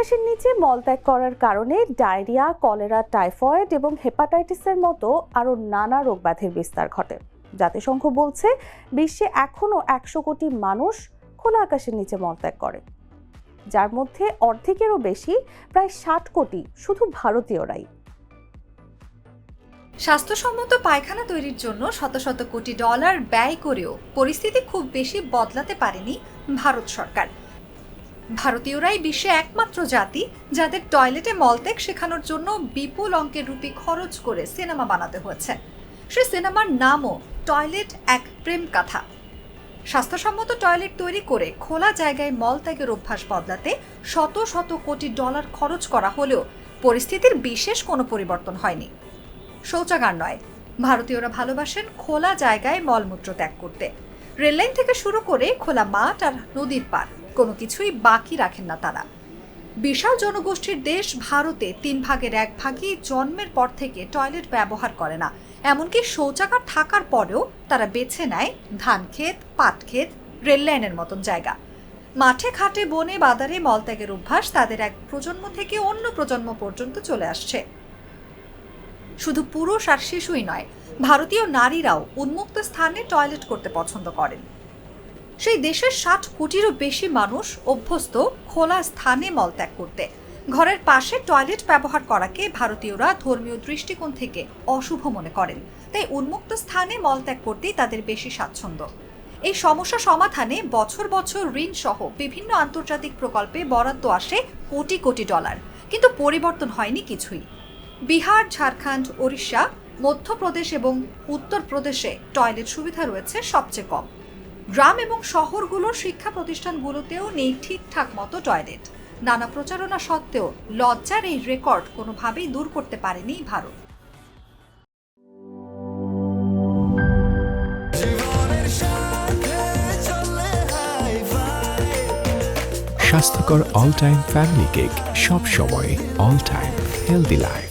আকাশের নিচে মলত্যাগ করার কারণে ডায়রিয়া, কলেরা, টাইফয়েড এবং হেপাটাইটিসের মতো আরও নানা রোগব্যাধির বিস্তার ঘটে। জাতিসংঘ বলছে বিশ্বে এখনও 100 কোটি মানুষ খোলা আকাশের নিচে মলত্যাগ করে, যার মধ্যে অর্ধেকেরও বেশি, প্রায় 60 কোটি, শুধু ভারতীয়রাই। স্বাস্থ্যসম্মত পায়খানা তৈরির জন্য শত শত কোটি ডলার ব্যয় করেও পরিস্থিতি খুব বেশি বদলাতে পারেনি ভারত সরকার। ভারতীয়রাই বিশ্বে একমাত্র জাতি যাদের টয়লেটে মলত্যাগ শেখানোর জন্য বিপুল অঙ্কের রুপি খরচ করে সিনেমা বানাতে হয়েছে। সে সিনেমার নামও টয়লেট এক প্রেম কথা। স্বাস্থ্যসম্মত টয়লেট তৈরি করে খোলা জায়গায় মলত্যাগের অভ্যাস বদলাতে শত শত কোটি ডলার খরচ করা হলেও পরিস্থিতির বিশেষ কোনো পরিবর্তন হয়নি। শৌচাগার নয়, ভারতীয়রা ভালোবাসেন খোলা জায়গায় মলমূত্র ত্যাগ করতে। রেললাইন থেকে শুরু করে খোলা মাঠ আর নদীর পার, কোনো কিছুই বাকি রাখেন না তারা। বিশাল জনগোষ্ঠীর দেশ ভারতে 3 ভাগের 1 ভাগই জন্মের পর থেকে টয়লেট ব্যবহার করে না। এমনকি শৌচাগার থাকার পরেও তারা বেছে নেয় ধান ক্ষেত, পাট ক্ষেত, রেললাইনের মতন জায়গা। মাঠে ঘাটে বনে বাদারে মলত্যাগের অভ্যাস তাদের এক প্রজন্ম থেকে অন্য প্রজন্ম পর্যন্ত চলে আসছে। শুধু পুরুষ আর শিশুই নয়, ভারতীয় নারীরাও উন্মুক্ত স্থানে টয়লেট করতে পছন্দ করেন। সেই দেশের 60 কোটিরও বেশি মানুষ অভ্যস্ত খোলা স্থানে মলত্যাগ করতে। ঘরের পাশে টয়লেট ব্যবহার করাকে ভারতীয়রা ধর্মীয় দৃষ্টিকোণ থেকে অশুভ মনে করেন, তাই উন্মুক্ত স্থানে মলত্যাগ করতেই তাদের বেশি স্বাচ্ছন্দ্য। এই সমস্যা সমাধানে বছর বছর ঋণ সহ বিভিন্ন আন্তর্জাতিক প্রকল্পে বরাদ্দ আসে কোটি কোটি ডলার, কিন্তু পরিবর্তন হয়নি কিছুই। বিহার, ঝাড়খণ্ড, ওড়িশা, মধ্যপ্রদেশ এবং উত্তরপ্রদেশে টয়লেট সুবিধা রয়েছে সবচেয়ে কম। গ্রাম এবং শহরগুলোর শিক্ষা প্রতিষ্ঠানগুলোতেও নেই ঠিকঠাক মতো টয়লেট। নানা প্রচারণা সত্ত্বেও লজ্জার এই রেকর্ড কোনোভাবেই দূর করতে পারেনি ভারত। স্বাস্থ্যকর অল টাইম ফ্যামিলি কেক, সব সময় অল টাইম হেলদি লাইফ।